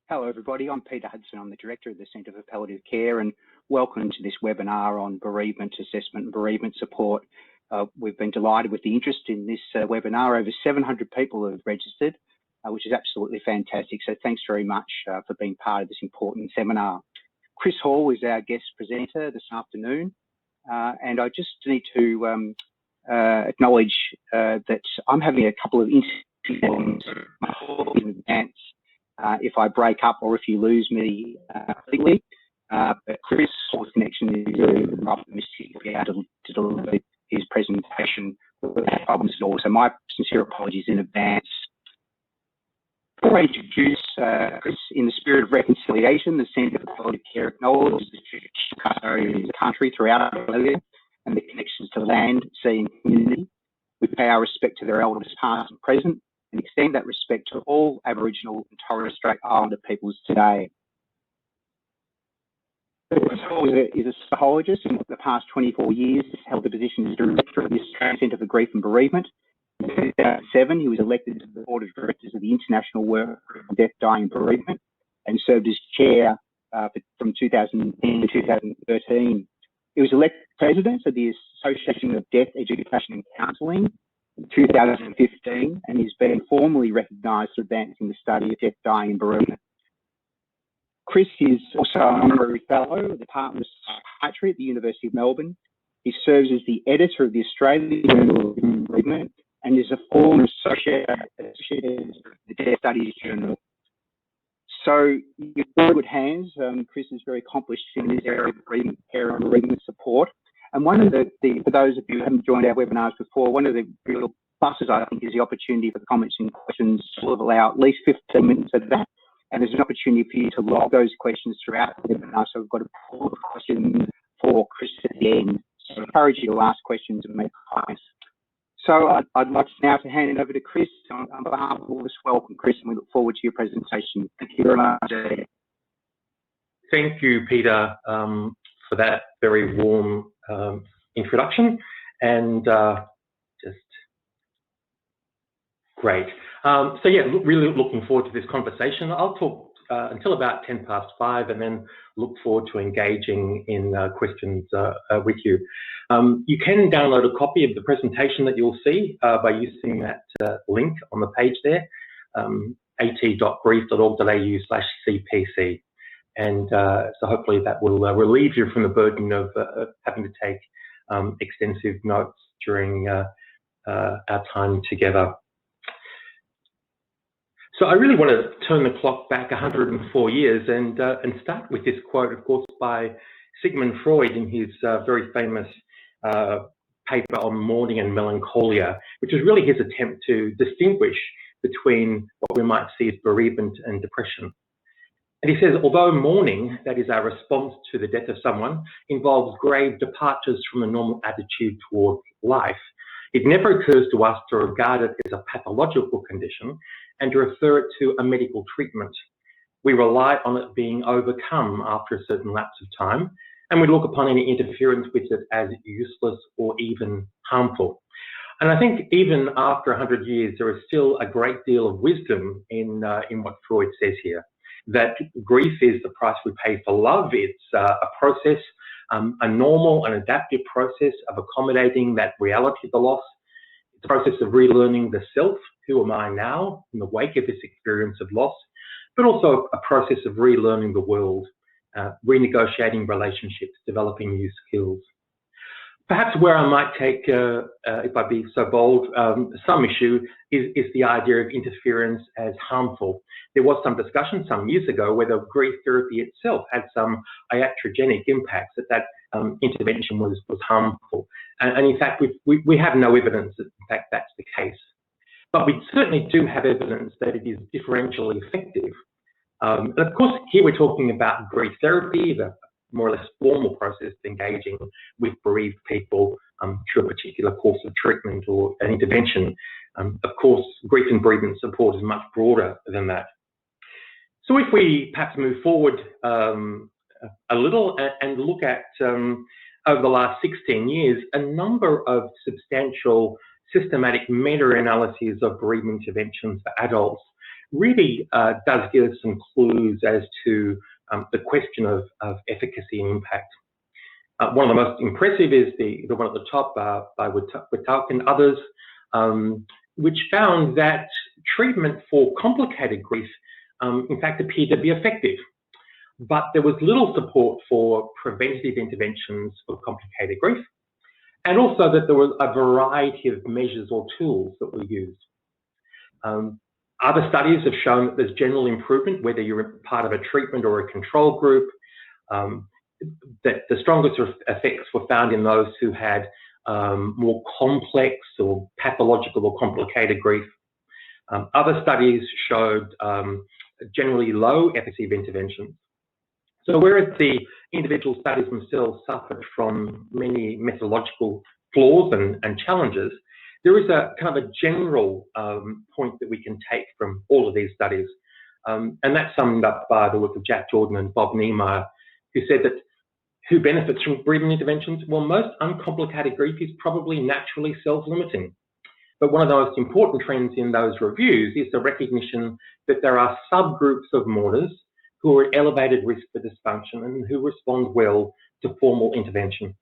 Hello everybody, I'm Peter Hudson. I'm the Director of the Centre for Palliative Care, and welcome to this webinar on bereavement assessment and bereavement support. We've been delighted with the interest in this webinar. Over 700 people have registered, which is absolutely fantastic. So thanks very much for being part of this important seminar. Chris Hall is our guest presenter this afternoon, and I just need to acknowledge that I'm having a couple of interviews in advance. If I break up or if you lose me completely, but Chris Hall's connection is very optimistic to be able to deliver his presentation without problems at all. So my sincere apologies in advance. Before I introduce Chris, in the spirit of reconciliation, the Centre for Palliative Care acknowledges the traditional custodians of the country throughout Australia and the connections to land, sea and community. We pay our respect to their elders past and present, and extend that respect to all Aboriginal and Torres Strait Islander peoples today. Chris Hall is a psychologist, and for the past 24 years has held the position as Director of the Australian Centre for Grief and Bereavement. In 2007, he was elected to the Board of Directors of the International Work on Death, Dying and Bereavement, and served as Chair from 2010 to 2013. He was elected President of the Association of Death, Education and Counselling in 2015, and he's been formally recognised for advancing the study of death, dying and bereavement. Chris is also an honorary fellow of the Department of Psychiatry at the University of Melbourne. He serves as the editor of the Australian Journal of Bereavement and is a former associate of the Death Studies Journal. So you're in very good hands. Chris is very accomplished in this area of bereavement care and bereavement support. And one of for those of you who haven't joined our webinars before, one of the real pluses, I think, is the opportunity for the comments and questions to allow at least 15 minutes of that. And there's an opportunity for you to log those questions throughout the webinar. So we've got a pool of questions for Chris at the end. So I encourage you to ask questions and make comments. So I'd like now to hand it over to Chris. On behalf of all of us, welcome, Chris, and we look forward to your presentation. Thank you very much. Thank you, Peter, for that very warm introduction, and just great. So yeah, really looking forward to this conversation. I'll talk until about 5:10, and then look forward to engaging in questions with you. You can download a copy of the presentation that you'll see by using that link on the page there, at.grief.org.au/CPC. And so hopefully that will relieve you from the burden of having to take extensive notes during our time together. So I really want to turn the clock back 104 years and start with this quote, of course, by Sigmund Freud in his very famous paper on mourning and melancholia, which is really his attempt to distinguish between what we might see as bereavement and depression. And he says, although mourning, that is our response to the death of someone, involves grave departures from the normal attitude towards life, it never occurs to us to regard it as a pathological condition and to refer it to a medical treatment. We rely on it being overcome after a certain lapse of time, and we look upon any interference with it as useless or even harmful. And I think even after 100 years, there is still a great deal of wisdom in what Freud says here, that grief is the price we pay for love. It's a process, a normal and adaptive process of accommodating that reality of the loss. It's a process of relearning the self, who am I now, in the wake of this experience of loss, but also a process of relearning the world, renegotiating relationships, developing new skills. Perhaps where I might take, if I be so bold, some issue is the idea of interference as harmful. There was some discussion some years ago whether grief therapy itself had some iatrogenic impacts, that intervention was harmful. And in fact, we have no evidence that in fact that's the case. But we certainly do have evidence that it is differentially effective. And of course, here we're talking about grief therapy, the more or less formal process of engaging with bereaved people through a particular course of treatment or an intervention. Of course, grief and bereavement support is much broader than that. So if we perhaps move forward a little and look at, over the last 16 years, a number of substantial systematic meta-analyses of bereavement interventions for adults really does give us some clues as to the question of efficacy and impact. One of the most impressive is the one at the top by Wittak and others, which found that treatment for complicated grief, in fact, appeared to be effective. But there was little support for preventative interventions for complicated grief, and also that there was a variety of measures or tools that were used. Other studies have shown that there's general improvement, whether you're part of a treatment or a control group, that the strongest effects were found in those who had more complex or pathological or complicated grief. Other studies showed generally low efficacy of interventions. So whereas the individual studies themselves suffered from many methodological flaws and challenges, there is a kind of a general point that we can take from all of these studies. And that's summed up by the work of Jack Jordan and Bob Niemeyer, who said that who benefits from bereavement interventions? Well, most uncomplicated grief is probably naturally self-limiting. But one of the most important trends in those reviews is the recognition that there are subgroups of mourners who are at elevated risk for dysfunction and who respond well to formal intervention.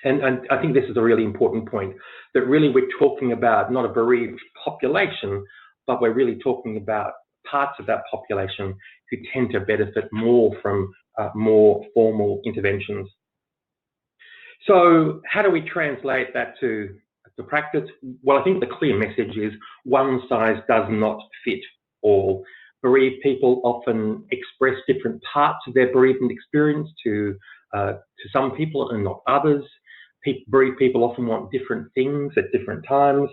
And I think this is a really important point, that really we're talking about not a bereaved population, but we're really talking about parts of that population who tend to benefit more from more formal interventions. So how do we translate that to practice? Well, I think the clear message is one size does not fit all. Bereaved people often express different parts of their bereavement experience to some people and not others. Bereaved people often want different things at different times.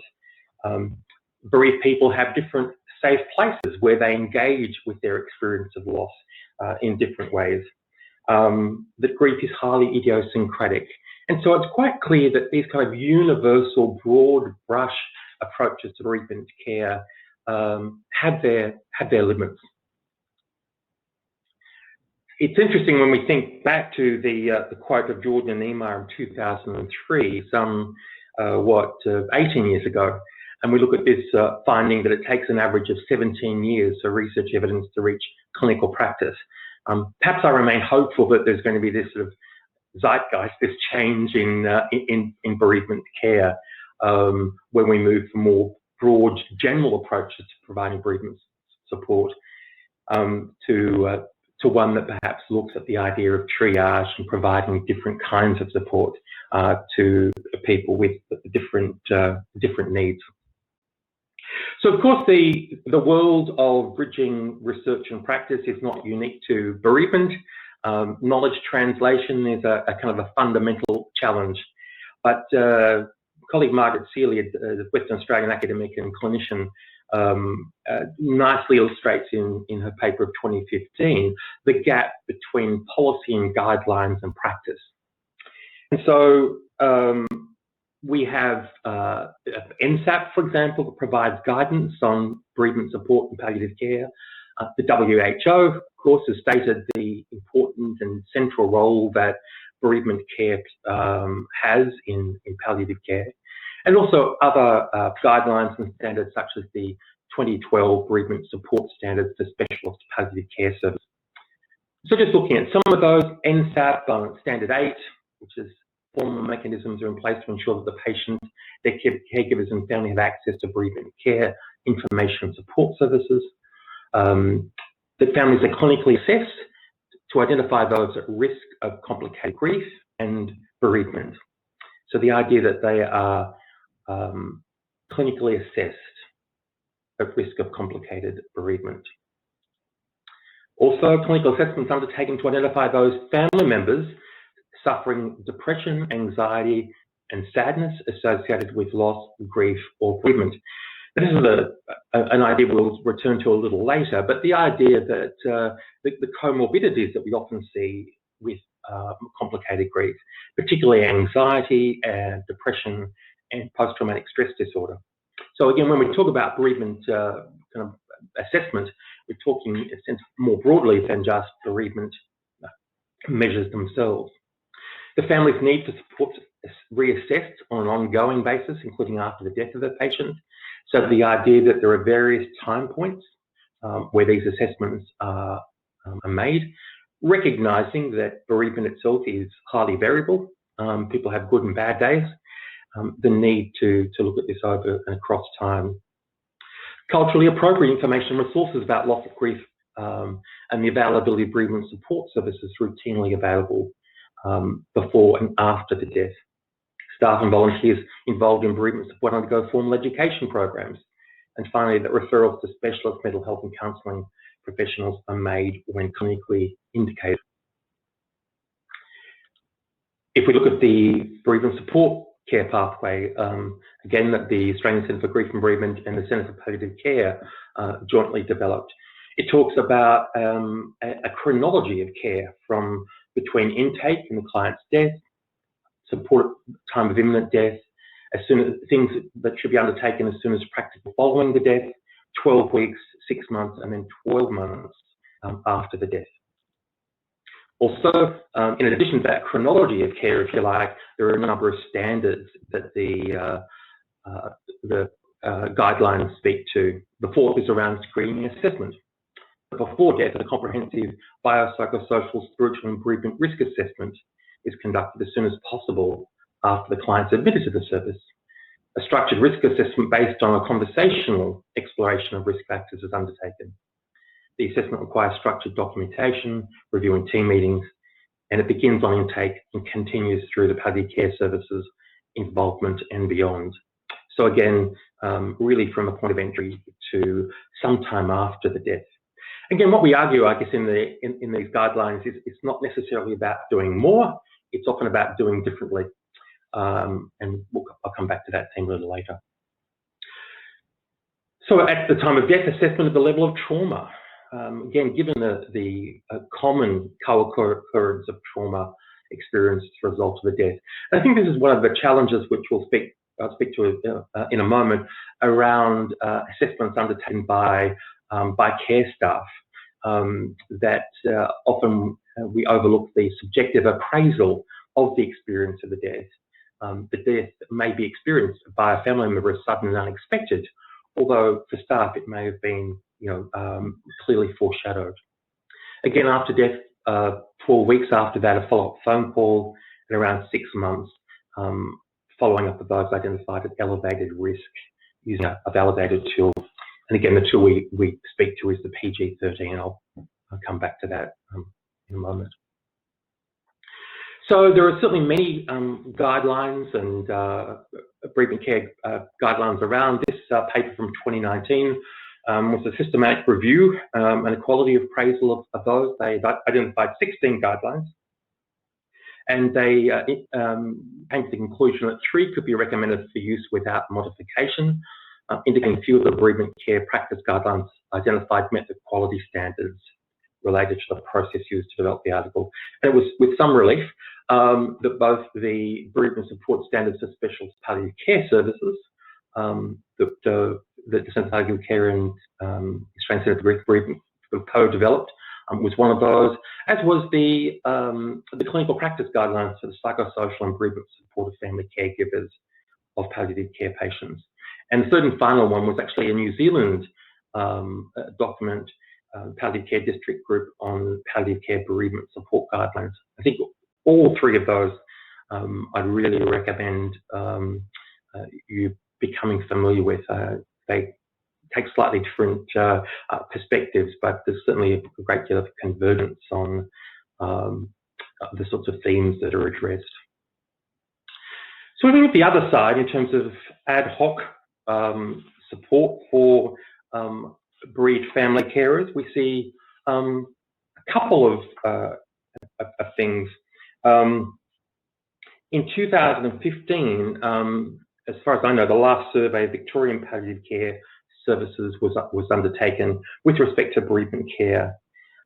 Bereaved people have different safe places where they engage with their experience of loss in different ways. That grief is highly idiosyncratic. And so it's quite clear that these kind of universal, broad brush approaches to bereavement care have their limits. It's interesting when we think back to the quote of Jordan and Niemeyer in 2003, some 18 years ago, and we look at this finding that it takes an average of 17 years for research evidence to reach clinical practice. Perhaps I remain hopeful that there's going to be this sort of zeitgeist, this change in bereavement care, when we move from more broad, general approaches to providing bereavement support to one that perhaps looks at the idea of triage and providing different kinds of support to people with different needs. So, of course, the world of bridging research and practice is not unique to bereavement. Knowledge translation is a kind of a fundamental challenge. But colleague Margaret Seeley, a Western Australian academic and clinician, nicely illustrates in her paper of 2015 the gap between policy and guidelines and practice. And so we have NSAP, for example, that provides guidance on bereavement support and palliative care. The WHO, of course, has stated the important and central role that bereavement care has in palliative care, and also other guidelines and standards such as the 2012 Bereavement Support Standards for Specialist Palliative Care Service. So just looking at some of those, NSAP Standard 8, which is formal mechanisms are in place to ensure that the patient, their caregivers and family have access to bereavement care, information and support services. That families are clinically assessed to identify those at risk of complicated grief and bereavement. So the idea that they are clinically assessed at risk of complicated bereavement. Also, clinical assessments undertaken to identify those family members suffering depression, anxiety, and sadness associated with loss, grief, or bereavement. This is an idea we'll return to a little later, but the idea that the comorbidities that we often see with complicated grief, particularly anxiety and depression and post-traumatic stress disorder. So again, when we talk about bereavement kind of assessment, we're talking in a sense more broadly than just bereavement measures themselves. The family's need for support is reassessed on an ongoing basis, including after the death of the patient. So the idea that there are various time points where these assessments are made, recognising that bereavement itself is highly variable. People have good and bad days. The need to look at this over and across time. Culturally appropriate information and resources about loss of grief and the availability of bereavement support services routinely available before and after the death. Staff and volunteers involved in bereavement support undergo formal education programs. And finally, that referrals to specialist mental health and counselling professionals are made when clinically indicated. If we look at the bereavement support care pathway, again, that the Australian Centre for Grief and Bereavement and the Centre for Palliative Care jointly developed, it talks about a chronology of care from between intake and the client's death, support at time of imminent death, as soon as things that should be undertaken as soon as practical following the death, 12 weeks, 6 months, and then 12 months after the death. Also, in addition to that chronology of care, if you like, there are a number of standards that the guidelines speak to. The fourth is around screening assessment. Before death, a comprehensive biopsychosocial, spiritual, and bereavement risk assessment is conducted as soon as possible after the client's admitted to the service. A structured risk assessment based on a conversational exploration of risk factors is undertaken. The assessment requires structured documentation, review and team meetings, and it begins on intake and continues through the palliative care services involvement and beyond. So again, really from a point of entry to some time after the death. Again, what we argue, I guess, in these guidelines is it's not necessarily about doing more, it's often about doing differently. And I'll come back to that theme a little later. So at the time of death, assessment of the level of trauma. Again, given the common co-occurrence of trauma experienced as a result of a death. And I think this is one of the challenges which I'll speak to in a moment around assessments undertaken by care staff, that often we overlook the subjective appraisal of the experience of the death. The death may be experienced by a family member as sudden and unexpected, although for staff it may have been clearly foreshadowed. Again, after death, 12 weeks after that, a follow-up phone call, and around 6 months, following up with those identified at elevated risk using a validated tool. And again, the tool we speak to is the PG-13. I'll come back to that in a moment. So there are certainly many guidelines and bereavement care guidelines around. This paper from 2019 was a systematic review and a quality appraisal of those. They identified 16 guidelines, and they came to the conclusion that 3 could be recommended for use without modification, indicating few of the bereavement care practice guidelines identified met the quality standards related to the process used to develop the article. And it was with some relief that both the bereavement support standards for specialist palliative care services, the Centre for Palliative Care and Australian Centre for Bereavement co-developed, was one of those, as was the clinical practice guidelines for the psychosocial and bereavement support of family caregivers of palliative care patients. And the third and final one was actually a New Zealand document, Palliative Care District Group on Palliative Care Bereavement Support Guidelines. I think all 3 of those I'd really recommend you becoming familiar with. They take slightly different perspectives, but there's certainly a great deal of convergence on the sorts of themes that are addressed. So looking at the other side, in terms of ad hoc support for bereaved family carers, we see a couple of things. In 2015, as far as I know, the last survey of Victorian palliative care services was undertaken with respect to bereavement care.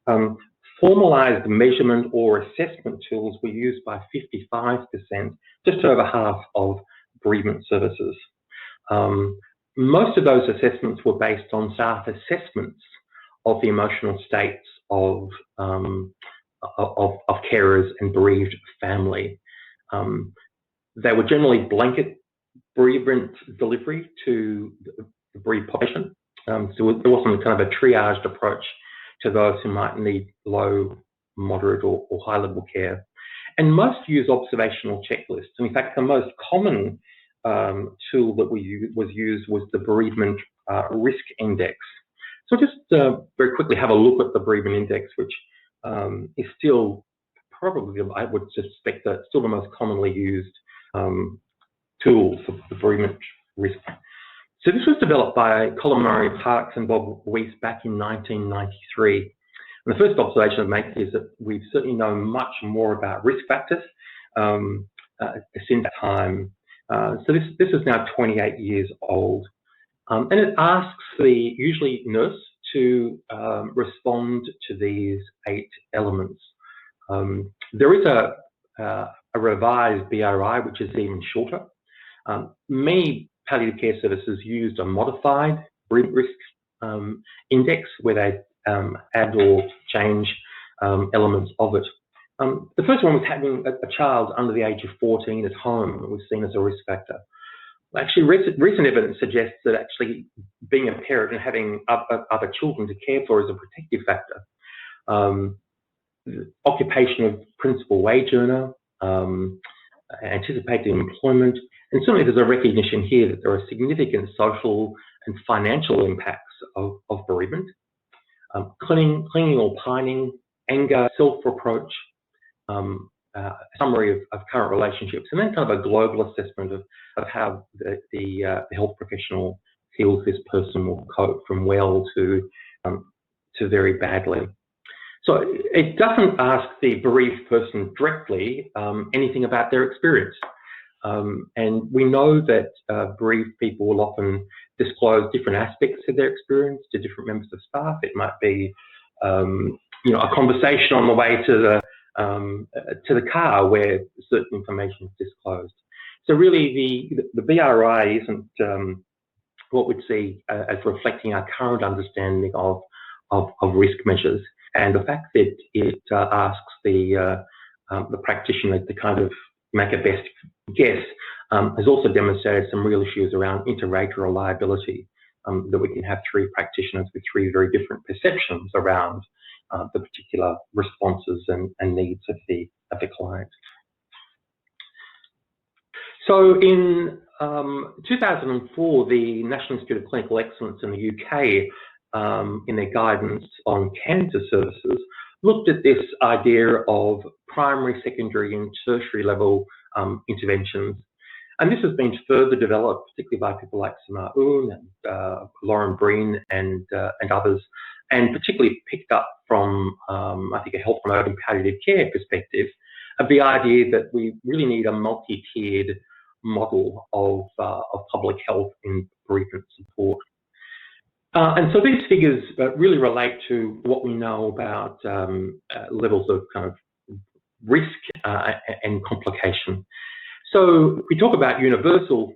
Formalised measurement or assessment tools were used by 55%, just over half of bereavement services. Most of those assessments were based on staff assessments of the emotional states of carers and bereaved family. They were generally blanket bereavement delivery to the bereaved population. So there wasn't kind of a triaged approach to those who might need low, moderate, or high-level care. And most use observational checklists. And in fact, the most common tool that was used was the bereavement risk index. So just very quickly have a look at the bereavement index, which is still probably, I would suspect, that still the most commonly used tool for the bereavement risk. So this was developed by Colin Murray Parks and Bob Weiss back in 1993. And the first observation I'd make is that we certainly know much more about risk factors since that time. So this is now 28 years old. And it asks the usually nurse to respond to these 8 elements. There is a revised BRI, which is even shorter. Many palliative care services used a modified bereavement risk index where they add or change elements of it. The first one was having a child under the age of 14 at home was seen as a risk factor. Actually, recent evidence suggests that actually being a parent and having other children to care for is a protective factor. Occupation of principal wage earner, anticipated employment, and certainly there's a recognition here that there are significant social and financial impacts of bereavement. Clinging or pining, anger, self-reproach, summary of current relationships, and then kind of a global assessment of how the health professional feels this person will cope from well to very badly. So it doesn't ask the bereaved person directly anything about their experience. And we know that bereaved people will often disclose different aspects of their experience to different members of staff. It might be, a conversation on the way to the car where certain information is disclosed. So really, the BRI isn't what we'd see as reflecting our current understanding of risk measures, and the fact that it asks the practitioner to kind of make a best guess has also demonstrated some real issues around inter-rater reliability, that we can have 3 practitioners with 3 very different perceptions around the particular responses and needs of the client. So in 2004, the National Institute of Clinical Excellence in the UK, in their guidance on cancer services, looked at this idea of primary, secondary and tertiary level interventions. And this has been further developed, particularly by people like Samar Un and Lauren Breen and others, and particularly picked up from, I think, a health promoting palliative care perspective, of the idea that we really need a multi-tiered model of public health in bereavement support. And so these figures really relate to what we know about levels of kind of risk and complication. So if we talk about universal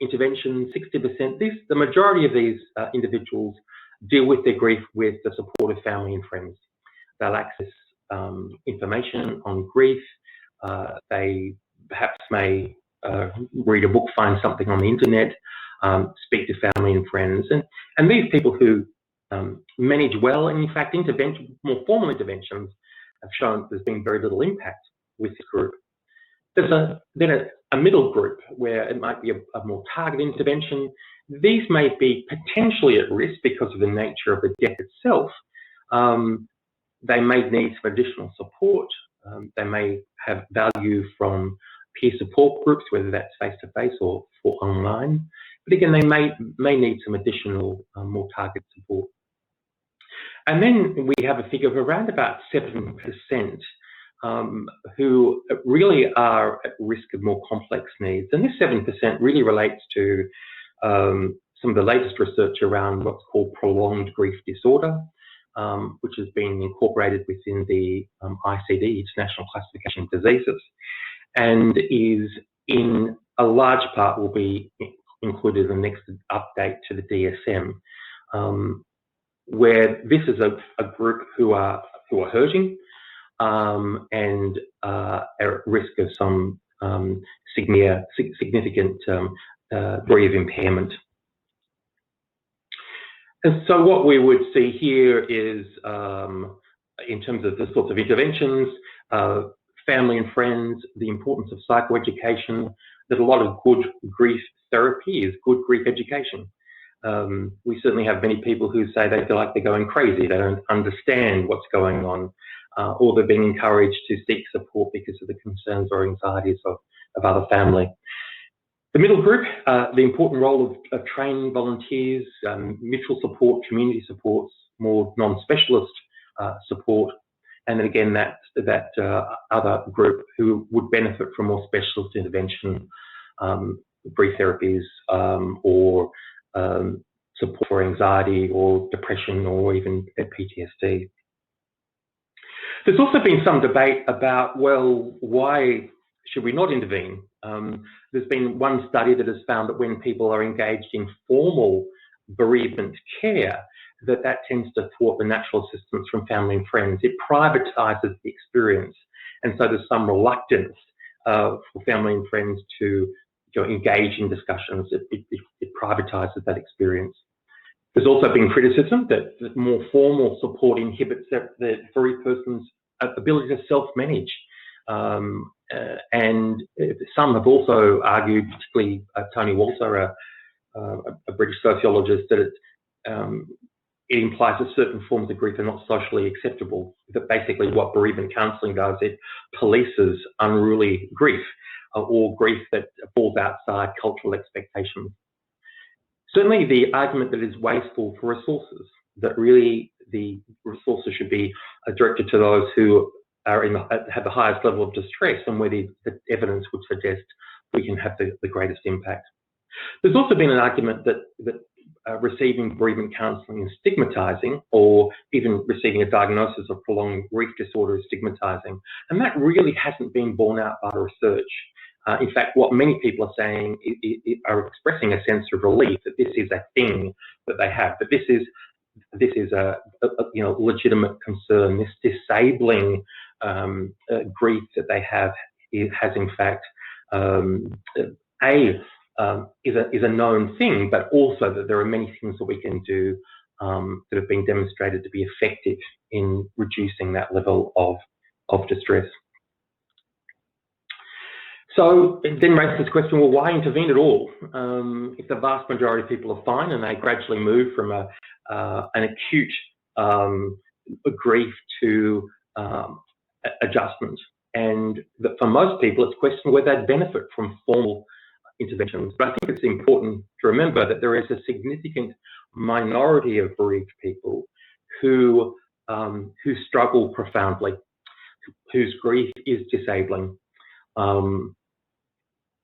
intervention, 60%, the majority of these individuals deal with their grief with the support of family and friends. They'll access information on grief. They perhaps may read a book, find something on the internet, speak to family and friends. And these people who manage well, and in fact, more formal interventions have shown that there's been very little impact with this group. There's then a middle group where it might be a more targeted intervention. These may be potentially at risk because of the nature of the death itself. They may need some additional support. They may have value from peer support groups, whether that's face-to-face or online. But again, they may need some additional more targeted support. And then we have a figure of around about 7% who really are at risk of more complex needs. And this 7% really relates to some of the latest research around what's called prolonged grief disorder, which has been incorporated within the ICD, International Classification of Diseases, and is in a large part will be included in the next update to the DSM, where this is a group who are hurting and are at risk of some significant degree of impairment. And so what we would see here is, in terms of the sorts of interventions, family and friends, the importance of psychoeducation, that a lot of good grief therapy is good grief education. We certainly have many people who say they feel like they're going crazy, they don't understand what's going on, or they're being encouraged to seek support because of the concerns or anxieties of other family. The middle group, the important role of training volunteers, mutual support, community supports, more non-specialist support, and then again that other group who would benefit from more specialist intervention, brief therapies, or support for anxiety or depression or even PTSD. There's also been some debate about, well, why should we not intervene? There's been one study that has found that when people are engaged in formal bereavement care, that tends to thwart the natural assistance from family and friends. It privatises the experience, and so there's some reluctance for family and friends to engage in discussions. It privatises that experience. There's also been criticism that more formal support inhibits the bereaved person's ability to self-manage. And some have also argued, particularly Tony Walter, a British sociologist, that it implies that certain forms of grief are not socially acceptable. That basically what bereavement counselling does, it polices unruly grief or grief that falls outside cultural expectations. Certainly the argument that is wasteful for resources, that really the resources should be directed to those who are have the highest level of distress and where the evidence would suggest we can have the greatest impact. There's also been an argument that receiving bereavement counselling is stigmatising, or even receiving a diagnosis of prolonged grief disorder is stigmatising, and that really hasn't been borne out by the research. In fact, what many people are saying are expressing a sense of relief that this is a thing that they have, but this is a legitimate concern. This disabling grief that they have has in fact is a known thing, but also that there are many things that we can do that have been demonstrated to be effective in reducing that level of distress. So it then raises this question, well, why intervene at all? If the vast majority of people are fine and they gradually move from an acute grief to adjustment, and that for most people it's questioned whether they'd benefit from formal interventions. But I think it's important to remember that there is a significant minority of bereaved people who struggle profoundly, whose grief is disabling.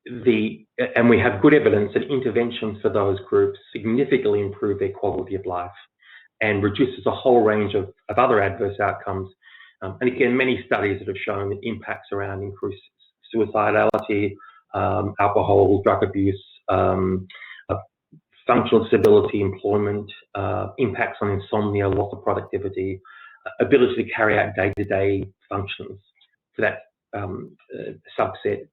And we have good evidence that interventions for those groups significantly improve their quality of life and reduces a whole range of other adverse outcomes. And again, many studies that have shown that impacts around increased suicidality, alcohol, drug abuse, functional disability, employment, impacts on insomnia, loss of productivity, ability to carry out day-to-day functions for that subset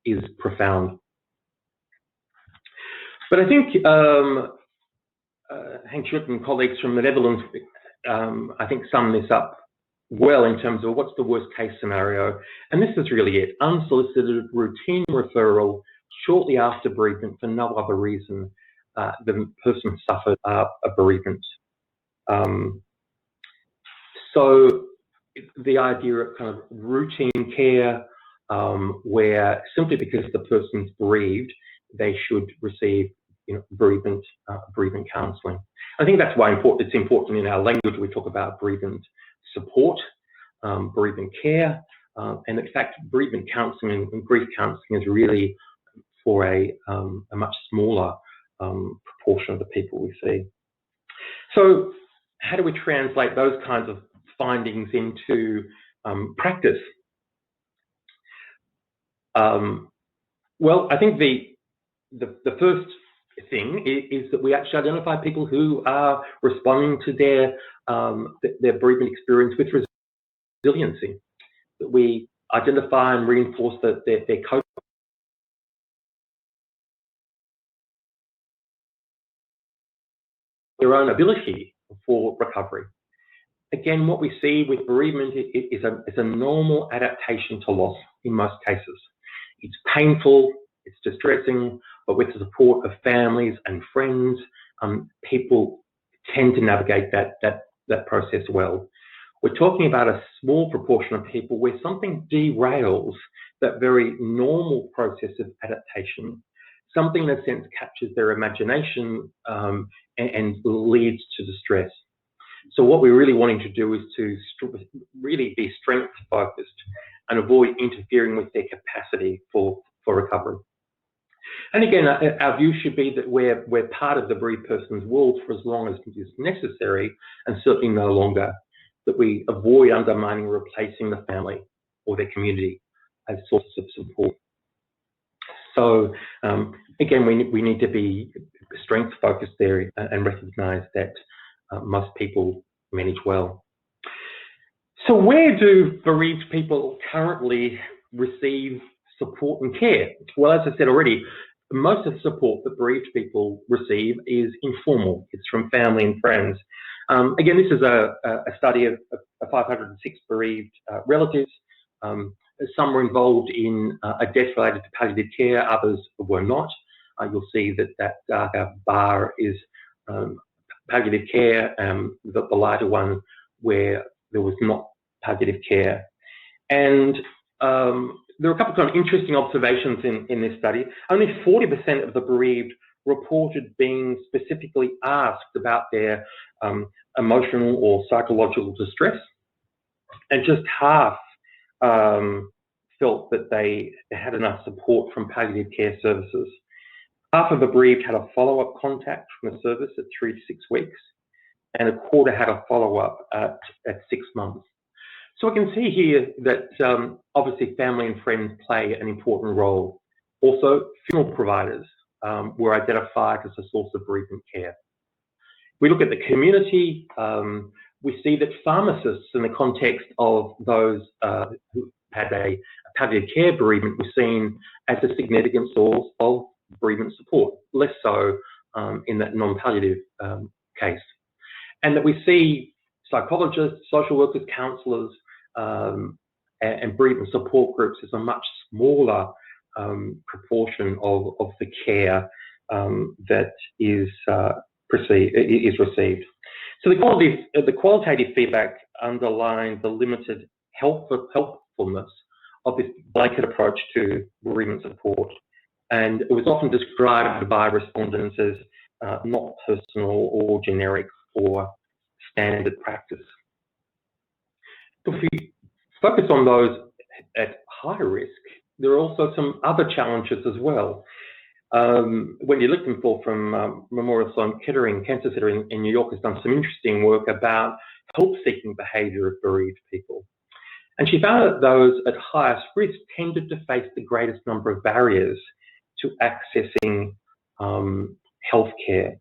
is profound. But I think Henk Schut and colleagues from the Netherlands, I think sum this up well in terms of what's the worst case scenario. And this is really it: unsolicited routine referral shortly after bereavement for no other reason than the person suffered a bereavement. So the idea of kind of routine care where simply because the person's bereaved, they should receive bereavement counselling. I think that's why it's important in our language we talk about bereavement support, bereavement care, and in fact bereavement counselling and grief counselling is really for a much smaller proportion of the people we see. So how do we translate those kinds of findings into practice? Well, I think the first thing is that we actually identify people who are responding to their bereavement experience with resiliency. That we identify and reinforce that their coping their own ability for recovery. Again, what we see with bereavement is a normal adaptation to loss in most cases. It's painful, it's distressing, but with the support of families and friends, people tend to navigate that process well. We're talking about a small proportion of people where something derails that very normal process of adaptation. Something in a sense captures their imagination and leads to distress. So what we're really wanting to do is to really be strength focused and avoid interfering with their capacity for recovery. And again, our view should be that we're part of the bereaved person's world for as long as it is necessary, and certainly no longer, that we avoid undermining or replacing the family or their community as sources of support. So again, we need to be strength focused there and recognise that most people manage well. So where do bereaved people currently receive support and care? Well, as I said already, most of the support that bereaved people receive is informal. It's from family and friends. Again, this is a study of 506 bereaved relatives. Some were involved in a death related to palliative care, others were not. You'll see that darker bar is palliative care, the lighter one where there was not palliative care. And there are a couple of kind of interesting observations in this study. Only 40% of the bereaved reported being specifically asked about their emotional or psychological distress, and just half felt that they had enough support from palliative care services. Half of the bereaved had a follow-up contact from the service at 3 to 6 weeks, and a quarter had a follow-up at 6 months. So we can see here that obviously family and friends play an important role. Also, funeral providers were identified as a source of bereavement care. We look at the community, we see that pharmacists, in the context of those who had a palliative care bereavement, were seen as a significant source of bereavement support, less so in that non-palliative case. And that we see psychologists, social workers, counsellors, and bereavement support groups as a much smaller proportion of the care that is received. So the qualitative feedback underlined the limited helpfulness of this blanket approach to bereavement support, and it was often described by respondents as not personal or generic or standard practice. So if we focus on those at high risk, there are also some other challenges as well. Wendy Lichtenthal from Memorial Sloan Kettering Cancer Center in New York has done some interesting work about help-seeking behaviour of bereaved people. And she found that those at highest risk tended to face the greatest number of barriers to accessing healthcare.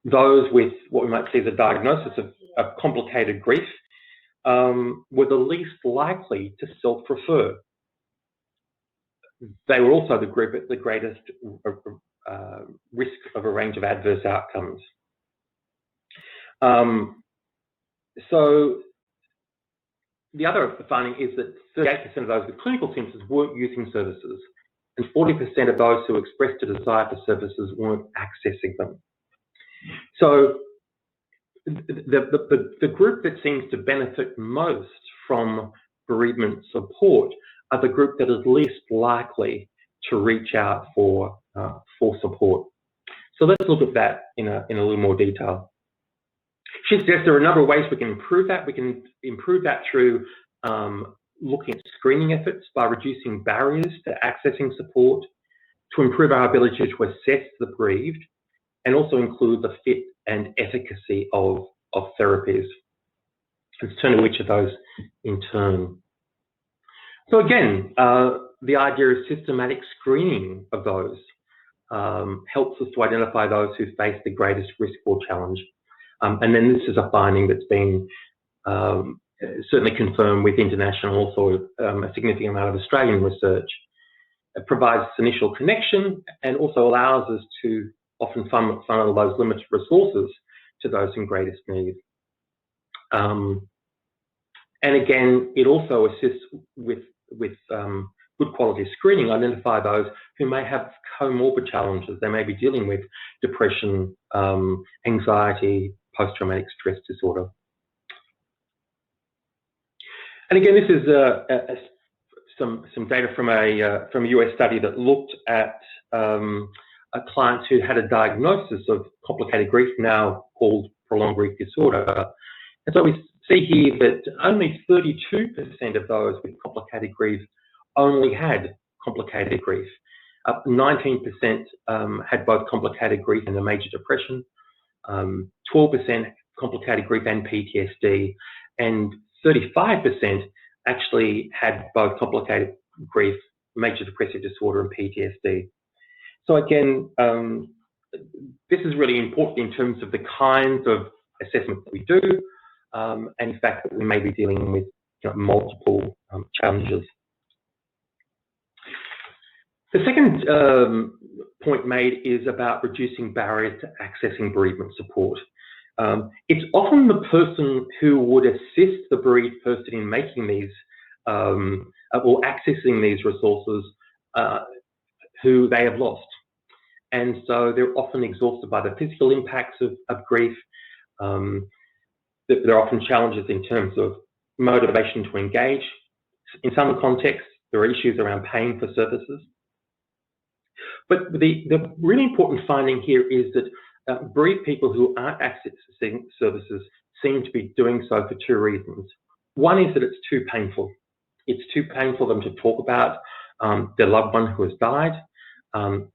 Those with what we might see as a diagnosis of complicated grief were the least likely to self-refer. They were also the group at the greatest risk of a range of adverse outcomes. So the other finding is that 38% of those with clinical symptoms weren't using services, and 40% of those who expressed a desire for services weren't accessing them. So the group that seems to benefit most from bereavement support are the group that is least likely to reach out for support. So let's look at that in a little more detail. She suggests there are a number of ways we can improve that. We can improve that through looking at screening efforts by reducing barriers to accessing support, to improve our ability to assess the bereaved, and also include the fit and efficacy of therapies. Let's turn to each of those in turn. So again, the idea of systematic screening of those helps us to identify those who face the greatest risk or challenge. And then this is a finding that's been certainly confirmed with international, also a significant amount of Australian research. It provides this initial connection and also allows us to often funnel those limited resources to those in greatest need. And again, it also assists with good quality screening, identify those who may have comorbid challenges. They may be dealing with depression, anxiety, post-traumatic stress disorder. And again, this is some data from a US study that looked at a client who had a diagnosis of complicated grief, now called prolonged grief disorder. And so we see here that only 32% of those with complicated grief only had complicated grief. 19% had both complicated grief and a major depression. 12% complicated grief and PTSD, and 35% actually had both complicated grief, major depressive disorder, and PTSD. So again, this is really important in terms of the kinds of assessments that we do, and in fact that we may be dealing with multiple challenges. The second point made is about reducing barriers to accessing bereavement support. It's often the person who would assist the bereaved person in making these or accessing these resources who they have lost. And so they're often exhausted by the physical impacts of grief. There are often challenges in terms of motivation to engage. In some contexts, there are issues around paying for services. But the really important finding here is that bereaved people who aren't accessing services seem to be doing so for two reasons. One is that it's too painful. It's too painful for them to talk about their loved one who has died.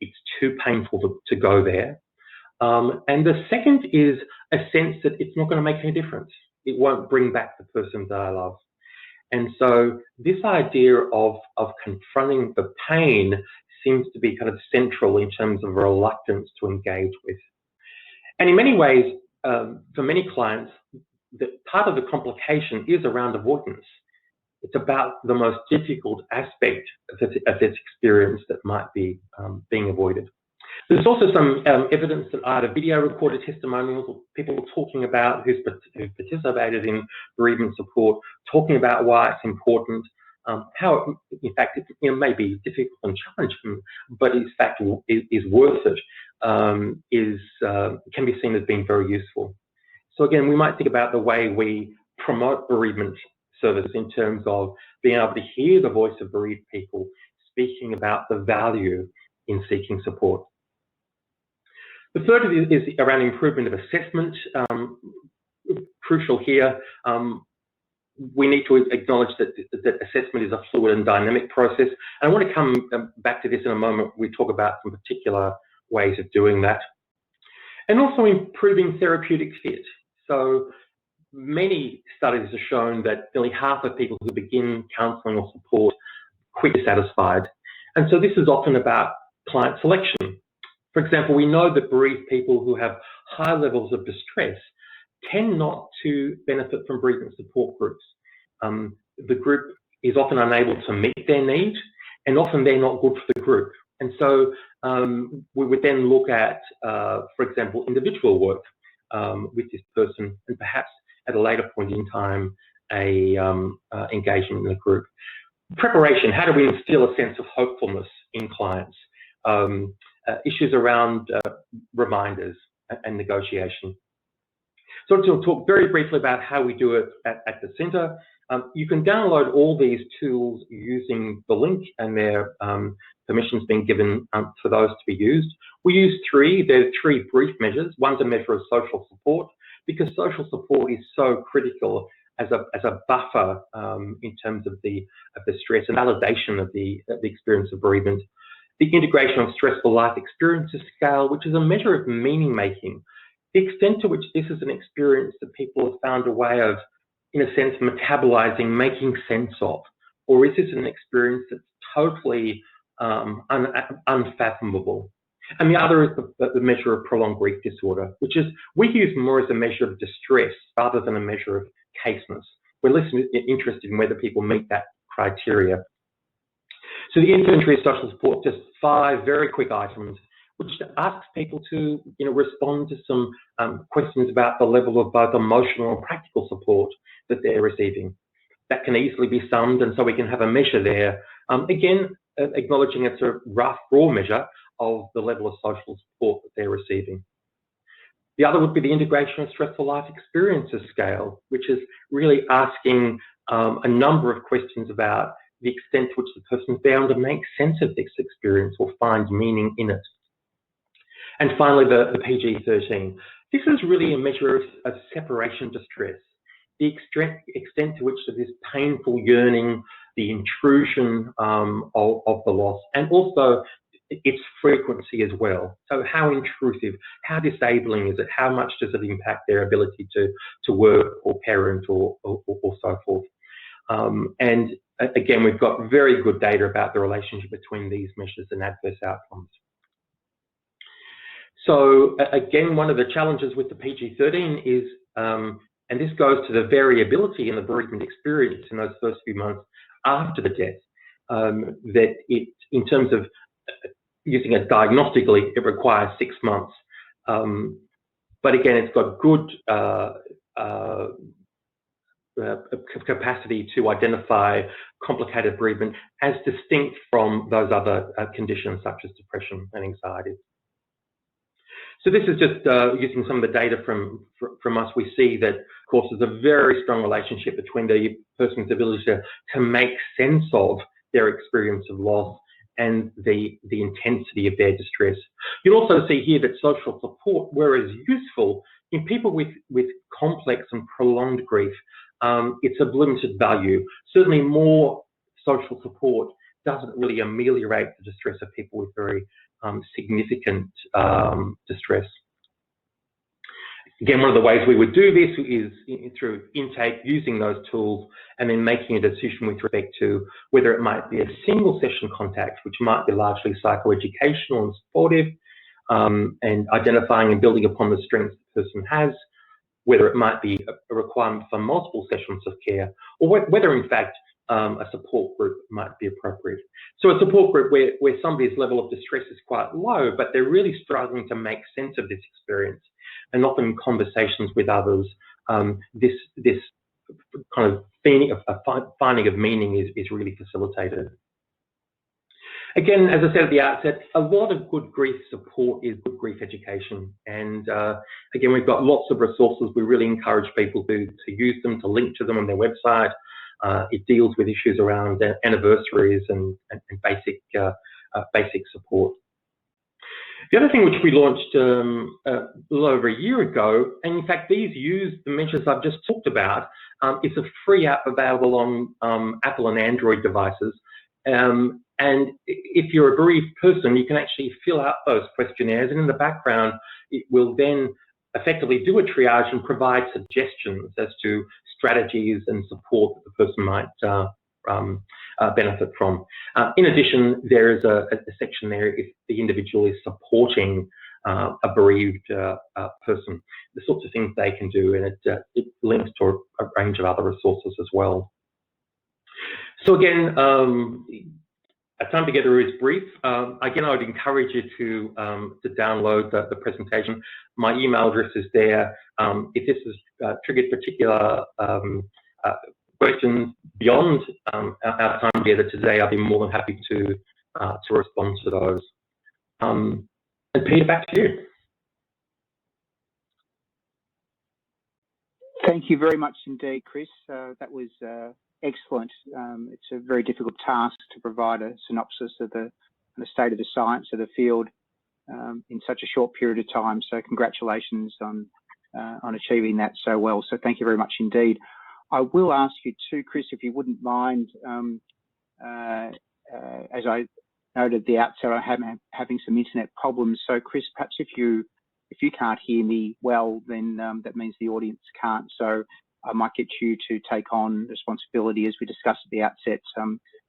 It's too painful to go there. And the second is a sense that it's not going to make any difference. It won't bring back the person that I love. And so this idea of confronting the pain seems to be kind of central in terms of reluctance to engage with. And in many ways, for many clients, part of the complication is around avoidance. It's about the most difficult aspect of this experience that might be being avoided. There's also some evidence that either video recorded testimonials or people talking about who've participated in bereavement support, talking about why it's important, how in fact it may be difficult and challenging, but in fact is worth it, can be seen as being very useful. So again, we might think about the way we promote bereavement service in terms of being able to hear the voice of bereaved people speaking about the value in seeking support. The third is around improvement of assessment. Crucial here, we need to acknowledge that assessment is a fluid and dynamic process. And I want to come back to this in a moment. We talk about some particular ways of doing that. And also improving therapeutic fit. So many studies have shown that nearly half of people who begin counselling or support quit dissatisfied. And so this is often about client selection. For example, we know that bereaved people who have high levels of distress tend not to benefit from bereavement support groups. The group is often unable to meet their needs, and often they're not good for the group. And so we would then look at, for example, individual work with this person, and perhaps at a later point in time, engagement in a group. Preparation, how do we instill a sense of hopefulness in clients? Issues around reminders and negotiation. So to talk very briefly about how we do it at the centre. You can download all these tools using the link, and their permissions being given for those to be used. We use three. There are three brief measures. One's a measure of social support, because social support is so critical as a buffer in terms of the stress and validation of the experience of bereavement. The integration of stressful life experiences scale, which is a measure of meaning making. The extent to which this is an experience that people have found a way of, in a sense, metabolizing, making sense of, or is this an experience that's totally unfathomable? And the other is the measure of prolonged grief disorder, which is we use more as a measure of distress rather than a measure of caseness. We're less interested in whether people meet that criteria. So the inventory of social support, just 5 very quick items. which asks people to respond to some questions about the level of both emotional and practical support that they're receiving. That can easily be summed, and so we can have a measure there. Again, acknowledging it's a rough, raw measure of the level of social support that they're receiving. The other would be the Integration of Stressful Life Experiences scale, which is really asking a number of questions about the extent to which the person found to make sense of this experience or find meaning in it. And finally, the PG-13. This is really a measure of separation distress, the extent to which of this painful yearning, the intrusion of the loss, and also its frequency as well. So how intrusive, how disabling is it? How much does it impact their ability to work or parent or so forth? And again, we've got very good data about the relationship between these measures and adverse outcomes. So again, one of the challenges with the PG-13 is, and this goes to the variability in the bereavement experience in those first few months after the death, that it, in terms of using it diagnostically, it requires 6 months. But again, it's got good capacity to identify complicated bereavement as distinct from those other conditions such as depression and anxiety. So this is just using some of the data from us. We see that, of course, there's a very strong relationship between the person's ability to make sense of their experience of loss and the intensity of their distress. You'll also see here that social support, whereas useful in people with complex and prolonged grief, it's of limited value. Certainly more social support doesn't really ameliorate the distress of people with very significant distress. Again, one of the ways we would do this is through intake, using those tools, and then making a decision with respect to whether it might be a single session contact, which might be largely psychoeducational and supportive, and identifying and building upon the strengths the person has, whether it might be a requirement for multiple sessions of care, or whether in fact a support group might be appropriate. So a support group where somebody's level of distress is quite low, but they're really struggling to make sense of this experience, and often in conversations with others, this kind of finding of meaning is really facilitated. Again, as I said at the outset, a lot of good grief support is good grief education. And again, we've got lots of resources. We really encourage people to use them, to link to them on their website. It deals with issues around anniversaries and basic support. The other thing which we launched a little over a year ago, and in fact these use the measures I've just talked about, is a free app available on Apple and Android devices. And if you're a bereaved person, you can actually fill out those questionnaires, and in the background, it will then effectively do a triage and provide suggestions as to strategies and support that the person might benefit from. In addition, there is a section there if the individual is supporting a bereaved person, the sorts of things they can do, and it links to a range of other resources as well. So again, our time together is brief. Again, I would encourage you to download the presentation. My email address is there. If this has triggered particular questions beyond our time together today, I'll be more than happy to respond to those. And Peter, back to you. Thank you very much indeed, Chris. That was excellent. It's a very difficult task to provide a synopsis of the state of the science of the field in such a short period of time. So congratulations on achieving that so well. So thank you very much indeed. I will ask you too, Chris, if you wouldn't mind, as I noted at the outset, I'm having some internet problems. So Chris, perhaps if you can't hear me well, then that means the audience can't. So I might get you to take on responsibility, as we discussed at the outset,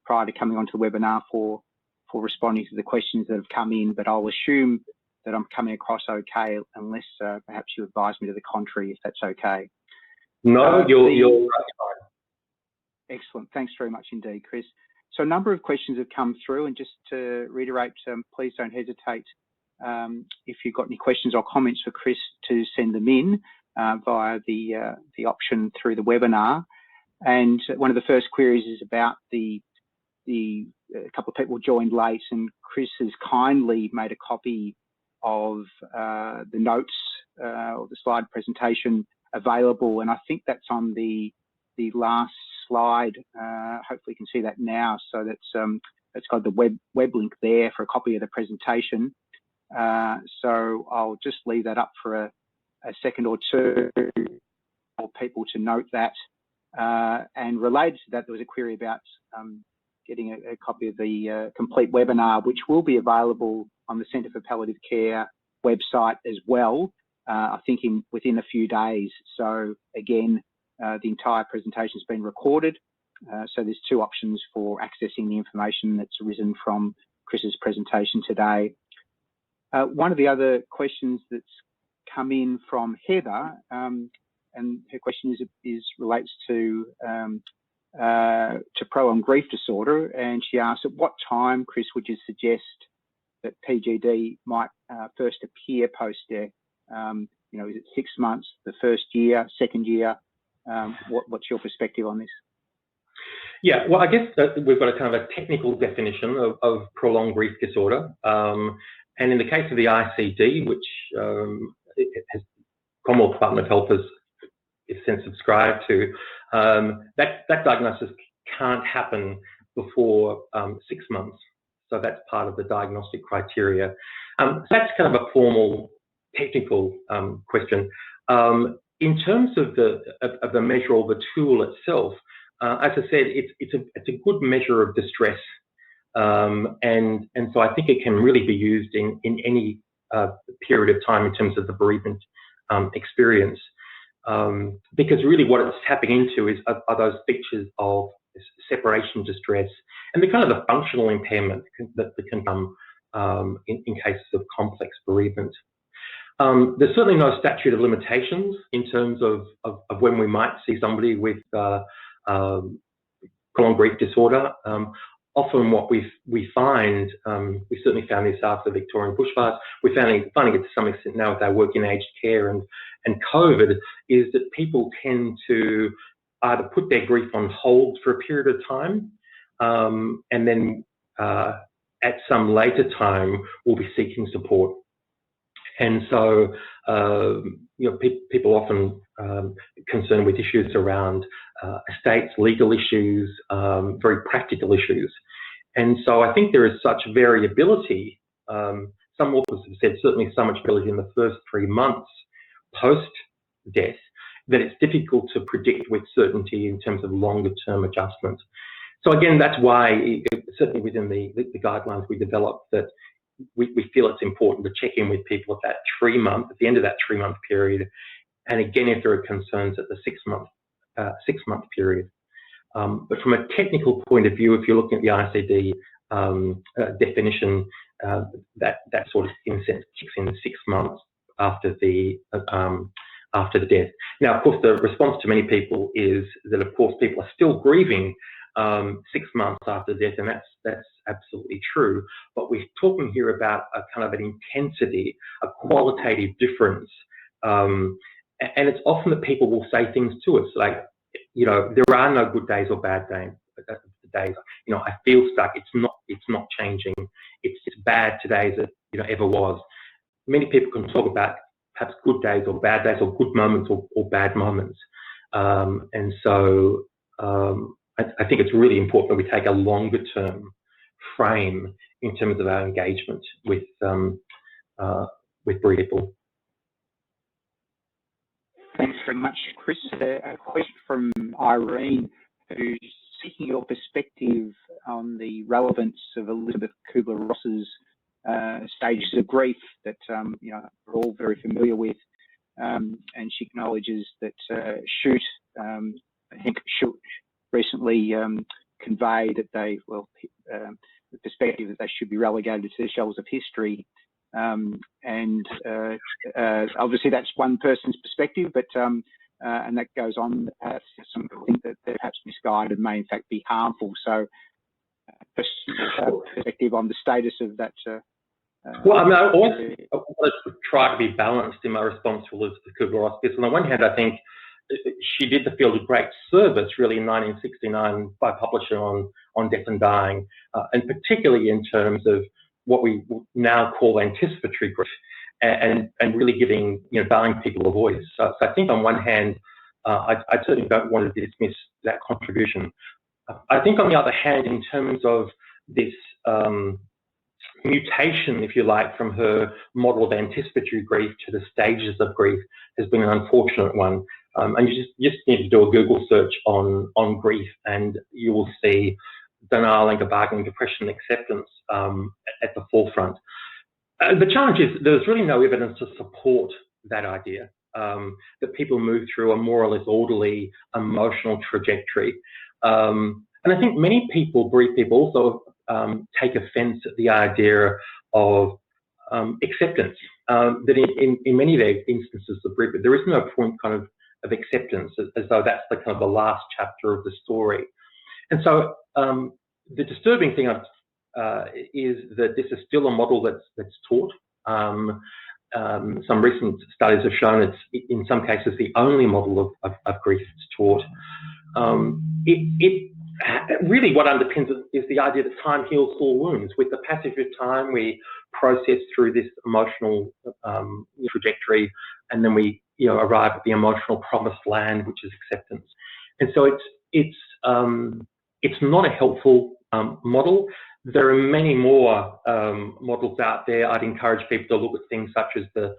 prior to coming onto the webinar for responding to the questions that have come in. But I'll assume that I'm coming across okay, unless perhaps you advise me to the contrary, if that's okay. No, you're fine. Excellent. Thanks very much indeed, Chris. So a number of questions have come through, and just to reiterate, please don't hesitate if you've got any questions or comments for Chris, to send them in via the option through the webinar. And one of the first queries is about a couple of people joined late, and Chris has kindly made a copy of the notes or the slide presentation available, and I think that's on the last slide. Hopefully you can see that now. So that's got the web link there for a copy of the presentation. So I'll just leave that up for a second or two for people to note that. And related to that, there was a query about getting a copy of the complete webinar, which will be available on the Centre for Palliative Care website as well, I think within a few days. So again, the entire presentation has been recorded. So there's two options for accessing the information that's arisen from Chris's presentation today. One of the other questions that's come in from Heather, and her question relates to prolonged grief disorder, and she asks, at what time, Chris, would you suggest that PGD might first appear post-death? You know, is it 6 months, the first year, second year? What's your perspective on this? Yeah, well, I guess that we've got a kind of a technical definition of prolonged grief disorder. And in the case of the ICD, which has Commonwealth Department of Health is since subscribed to, that diagnosis can't happen before 6 months. So that's part of the diagnostic criteria. So that's kind of a formal technical question. In terms of the measure or the tool itself, as I said, it's a good measure of distress, and so I think it can really be used in any period of time in terms of the bereavement experience, because really what it's tapping into are those features of separation distress and the kind of the functional impairment that can come in cases of complex bereavement. There's certainly no statute of limitations in terms of when we might see somebody with prolonged grief disorder. Often what we find, we certainly found this after the Victorian bushfires, we're finding it to some extent now with our work in aged care and COVID, is that people tend to either put their grief on hold for a period of time, and then at some later time will be seeking support. And so, you know, people often concerned with issues around estates, legal issues, very practical issues. And so I think there is such variability. Some authors have said certainly so much variability in the first 3 months post-death that it's difficult to predict with certainty in terms of longer-term adjustment. So again, that's why, certainly within the guidelines we developed, that we feel it's important to check in with people at that 3 month, at the end of that 3 month period, and again if there are concerns at the 6 month period. But from a technical point of view, if you're looking at the ICD definition, that sort of in a sense kicks in 6 months after the death. Now, of course, the response to many people is that, of course, people are still grieving 6 months after death, and that's absolutely true. But we're talking here about a kind of an intensity, a qualitative difference, and it's often that people will say things to us like, you know, there are no good days or bad days. You know, I feel stuck. It's not changing. It's bad today as it ever was. Many people can talk about perhaps good days or bad days, or good moments or bad moments, and so. I think it's really important that we take a longer term frame in terms of our engagement with bereaved people. Thanks very much, Chris. A question from Irene, who's seeking your perspective on the relevance of Elizabeth Kubler-Ross's stages of grief that you know, we're all very familiar with, and she acknowledges that Shute, I think Shute recently conveyed that the perspective that they should be relegated to the shelves of history, and obviously that's one person's perspective, but and that goes on. Some people think that they're perhaps misguided, may in fact be harmful. So, perspective on the status of that Well, I mean, I always wanted to try to be balanced in my response to Elizabeth Kubler-Ross. On the one hand, I think she did the field a great service, really, in 1969 by publishing on death and dying, and particularly in terms of what we now call anticipatory grief, and really giving dying people a voice. So I think on one hand, I certainly don't want to dismiss that contribution. I think on the other hand, in terms of this mutation, if you like, from her model of anticipatory grief to the stages of grief has been an unfortunate one. And you just need to do a Google search on grief, and you will see denial, anger, bargaining, depression, acceptance at the forefront. The challenge is there's really no evidence to support that idea, that people move through a more or less orderly emotional trajectory. And I think many people, bereaved people, also take offence at the idea of acceptance. That in many of their instances of bereavement, there is no point of acceptance, as though that's the kind of the last chapter of the story. And so the disturbing thing is that this is still a model that's taught. Some recent studies have shown it's in some cases the only model of grief that's taught. Really what underpins it is the idea that time heals all wounds. With the passage of time, we process through this emotional trajectory, and then we arrive at the emotional promised land, which is acceptance. And so it's not a helpful model. There are many more models out there. I'd encourage people to look at things such as the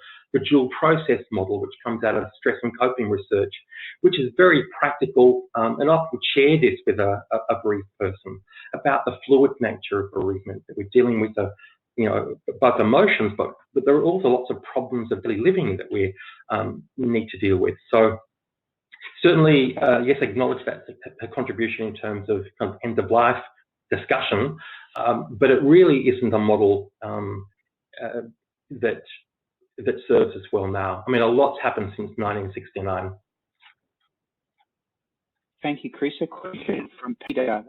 dual process model, which comes out of stress and coping research, which is very practical, and I often share this with a bereaved person about the fluid nature of bereavement, that we're dealing with both emotions, but there are also lots of problems of daily living that we need to deal with. So certainly, yes, acknowledge that a contribution in terms of kind of end of life discussion, but it really isn't a model that serves us well now. I mean, a lot's happened since 1969. Thank you, Chris. A question from Peter,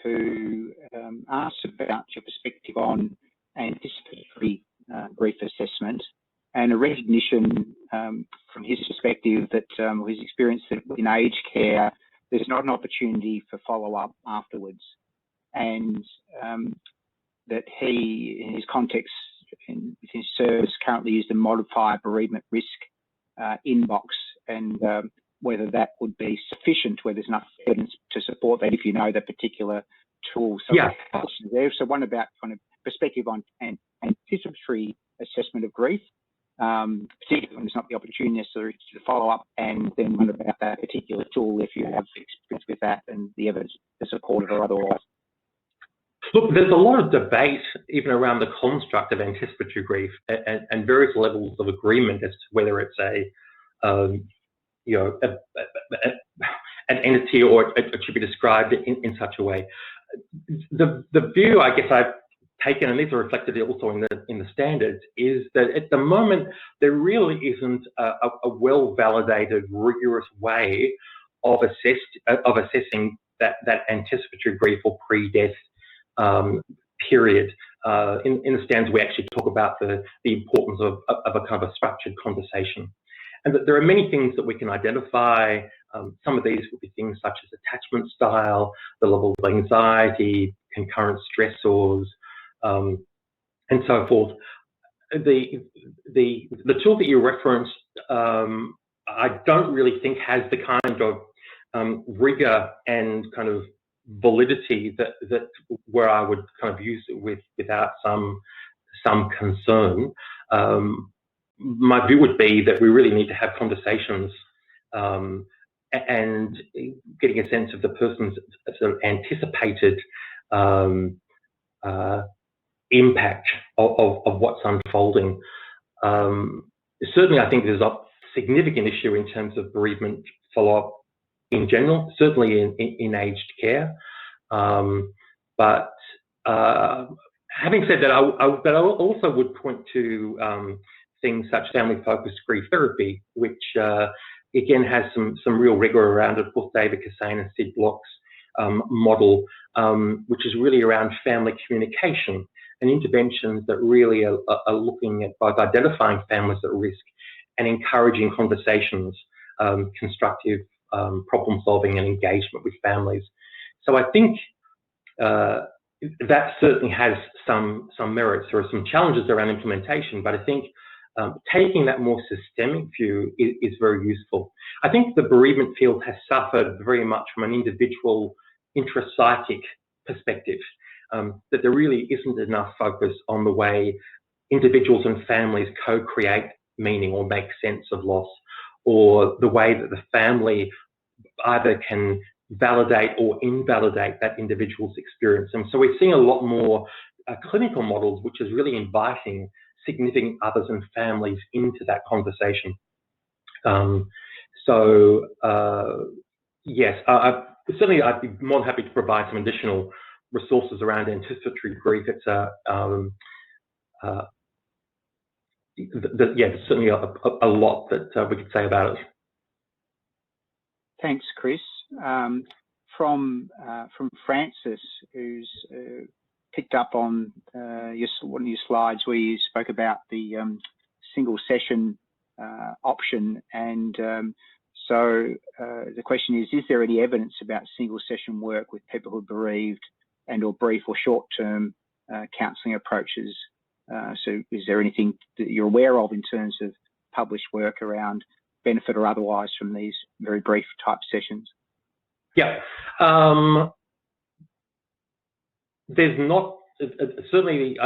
who asks about your perspective on anticipatory grief assessment, and a recognition from his perspective that his experience that in aged care, there's not an opportunity for follow-up afterwards, and that he, in his context, in his service, currently used a modified bereavement risk inbox, and whether that would be sufficient, whether there's enough evidence to support that, if you know that particular tool. So yeah. There. So one about kind of perspective on anticipatory assessment of grief, particularly when there's not the opportunity necessarily to follow up, and then one about that particular tool, if you have experience with that and the evidence to support it or otherwise. Look, there's a lot of debate even around the construct of anticipatory grief, and various levels of agreement as to whether it's an entity or it should be described in such a way. The view, I guess, I've taken, and these are reflected also in the standards, is that at the moment there really isn't a well-validated, rigorous way of assessing that anticipatory grief or pre-death period. In the standards, we actually talk about the importance of a kind of a structured conversation, and that there are many things that we can identify. Some of these would be things such as attachment style, the level of anxiety, concurrent stressors, and so forth. The tool that you referenced, I don't really think has the kind of rigor and kind of validity that where I would kind of use it without some concern. My view would be that we really need to have conversations and getting a sense of the person's sort of anticipated impact of what's unfolding. Certainly, I think there's a significant issue in terms of bereavement follow-up in general, certainly in aged care. But having said that, I also would point to things such as family-focused grief therapy, which again has some real rigor around it. Of course, David Kassane and Sid Block's model, which is really around family communication and interventions that really are looking at both identifying families at risk and encouraging conversations, constructive problem solving and engagement with families. So I think that certainly has some merits. There are some challenges around implementation, but I think taking that more systemic view is very useful. I think the bereavement field has suffered very much from an individual intrapsychic perspective, that there really isn't enough focus on the way individuals and families co-create meaning or make sense of loss, or the way that the family either can validate or invalidate that individual's experience. And so we're seeing a lot more clinical models, which is really inviting significant others and families into that conversation. Yes, certainly I'd be more than happy to provide some additional resources around anticipatory grief. It's there's certainly a lot that we could say about it. Thanks, Chris. From Francis, who's picked up on one of your slides where you spoke about the single session option, and so the question is there any evidence about single session work with people who are bereaved and or brief or short-term counselling approaches? So is there anything that you're aware of in terms of published work around benefit or otherwise from these very brief type sessions? Yeah, there's not, certainly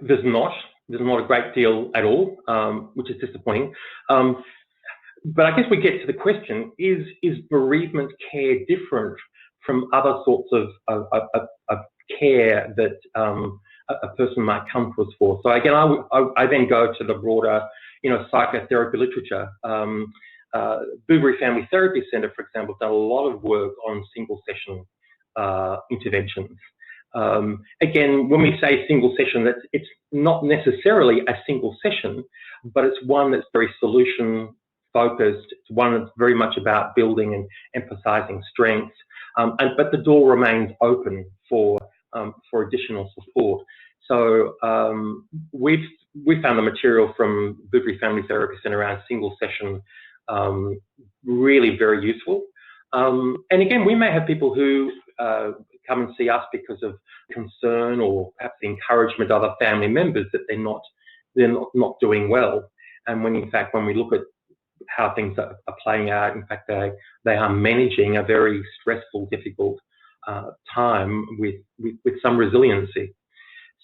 there's not a great deal at all, which is disappointing. But I guess we get to the question, is bereavement care different from other sorts of care that a person might come to us for? So again, I then go to the broader, psychotherapy literature. Bouverie Family Therapy Centre, for example, done a lot of work on single session interventions. Again, when we say single session, it's not necessarily a single session, but it's one that's very solution focused. It's one that's very much about building and emphasising strengths, but the door remains open for additional support. So we found the material from Bouverie Family Therapy Centre around single session really very useful. And again, we may have people who come and see us because of concern or perhaps the encouragement of other family members that they're not doing well. And when in fact, when we look at how things are playing out, in fact, they are managing a very stressful, difficult time with some resiliency.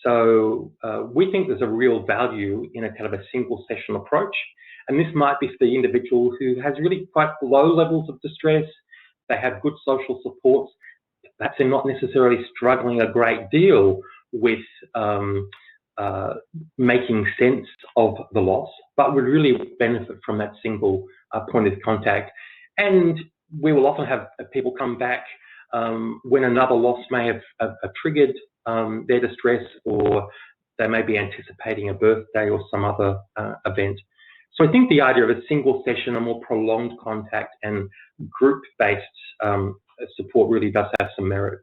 So we think there's a real value in a kind of a single session approach. And this might be for the individual who has really quite low levels of distress. They have good social supports. Perhaps they're not necessarily struggling a great deal with making sense of the loss, but would really benefit from that single point of contact. And we will often have people come back when another loss may have triggered their distress, or they may be anticipating a birthday or some other event. So I think the idea of a single session, a more prolonged contact and group-based support really does have some merit.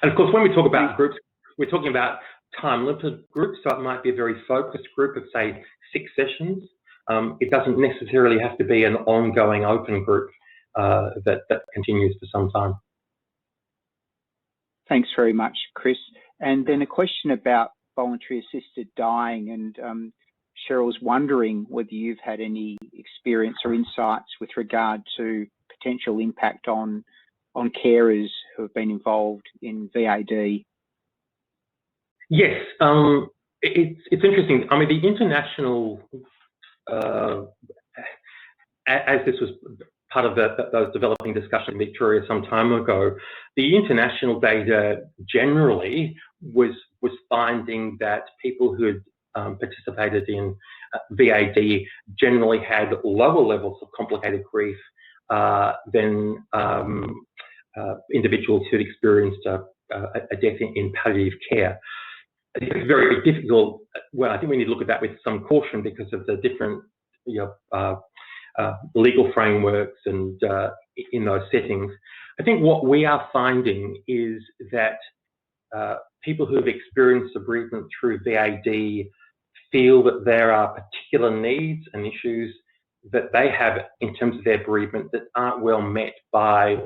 And of course, when we talk about groups, we're talking about time-limited groups, so it might be a very focused group of, say, 6 sessions. It doesn't necessarily have to be an ongoing open group that continues for some time. Thanks very much, Chris. And then a question about voluntary assisted dying, and Cheryl's wondering whether you've had any experience or insights with regard to potential impact on carers who have been involved in VAD. Yes, it's interesting. I mean, the international, as this was part of those developing discussions in Victoria some time ago, the international data generally was finding that people who had participated in VAD generally had lower levels of complicated grief than individuals who'd experienced a death in palliative care. It's very difficult. Well, I think we need to look at that with some caution because of the different legal frameworks and in those settings. I think what we are finding is that people who have experienced bereavement through VAD feel that there are particular needs and issues that they have in terms of their bereavement that aren't well met by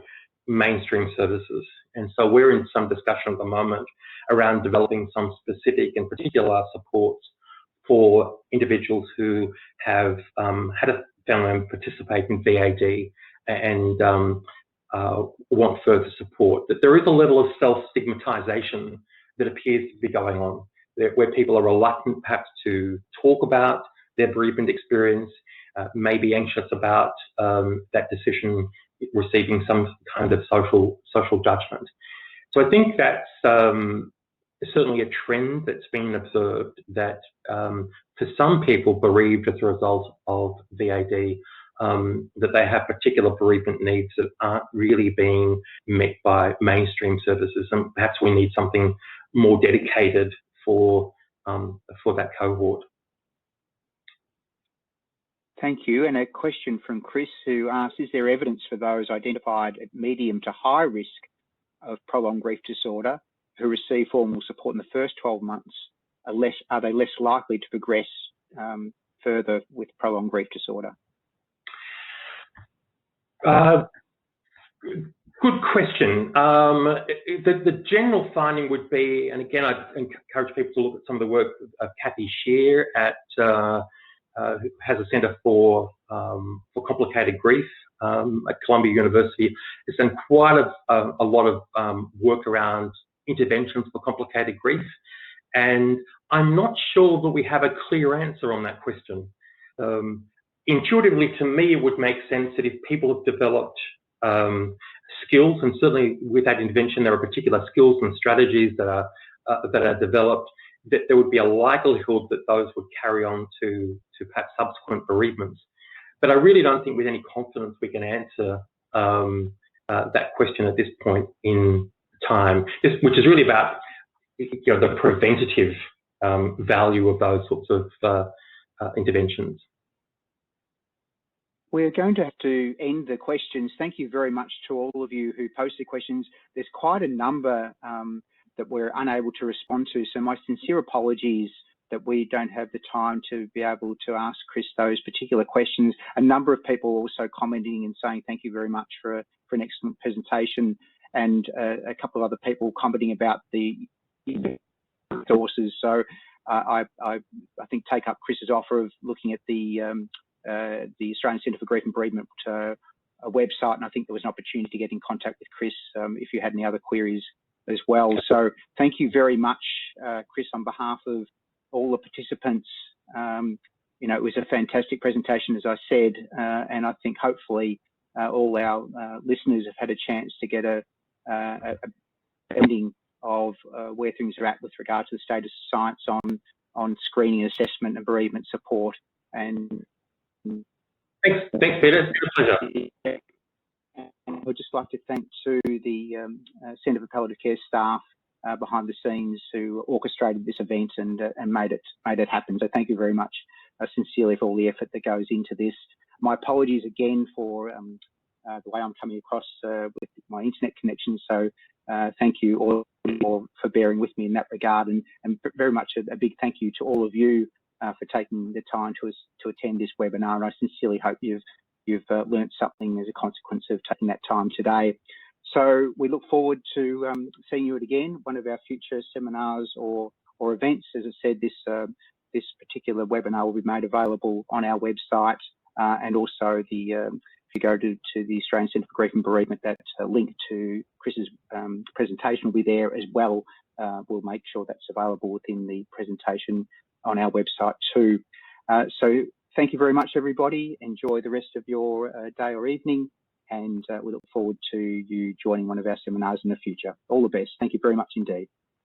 mainstream services. And so we're in some discussion at the moment around developing some specific and particular supports for individuals who have had a family member participate in VAD and want further support. That there is a level of self-stigmatization that appears to be going on, where people are reluctant perhaps to talk about their bereavement experience, may be anxious about that decision receiving some kind of social judgment. So I think that's certainly a trend that's been observed, that for some people bereaved as a result of VAD, that they have particular bereavement needs that aren't really being met by mainstream services, and perhaps we need something more dedicated for that cohort. Thank you. And a question from Chris, who asks, is there evidence for those identified at medium to high risk of prolonged grief disorder who receive formal support in the first 12 months? Are they less likely to progress further with prolonged grief disorder? Good question. The general finding would be, and again, I encourage people to look at some of the work of Kathy Shear at who has a Centre for Complicated Grief at Columbia University. It's done quite a lot of work around interventions for complicated grief, and I'm not sure that we have a clear answer on that question. Intuitively, to me, it would make sense that if people have developed skills, and certainly with that intervention, there are particular skills and strategies that are developed, that there would be a likelihood that those would carry on to perhaps subsequent bereavements. But I really don't think with any confidence we can answer that question at this point in time, which is really about the preventative value of those sorts of interventions. We're going to have to end the questions. Thank you very much to all of you who posted questions. There's quite a number that we're unable to respond to, so my sincere apologies that we don't have the time to be able to ask Chris those particular questions. A number of people also commenting and saying thank you very much for an excellent presentation, and a couple of other people commenting about the resources. So I think take up Chris's offer of looking at the Australian Centre for Grief and Bereavement website, and I think there was an opportunity to get in contact with Chris if you had any other queries as well. So thank you very much, Chris, on behalf of all the participants. It was a fantastic presentation, as I said, and I think hopefully all our listeners have had a chance to get a ending of where things are at with regard to the status of science on screening, assessment and bereavement support. And thanks Peter, it's a pleasure. I would just like to thank to the Centre for Palliative Care staff behind the scenes who orchestrated this event and made it happen. So thank you very much sincerely for all the effort that goes into this. My apologies again for the way I'm coming across with my internet connection. So thank you all for bearing with me in that regard, and very much a big thank you to all of you for taking the time to attend this webinar. And I sincerely hope you've learnt something as a consequence of taking that time today. So we look forward to seeing you at again, one of our future seminars or events. As I said, this particular webinar will be made available on our website, and also if you go to the Australian Centre for Grief and Bereavement, that link to Chris's presentation will be there as well. We'll make sure that's available within the presentation on our website too. So thank you very much, everybody. Enjoy the rest of your day or evening, and we look forward to you joining one of our seminars in the future. All the best. Thank you very much indeed.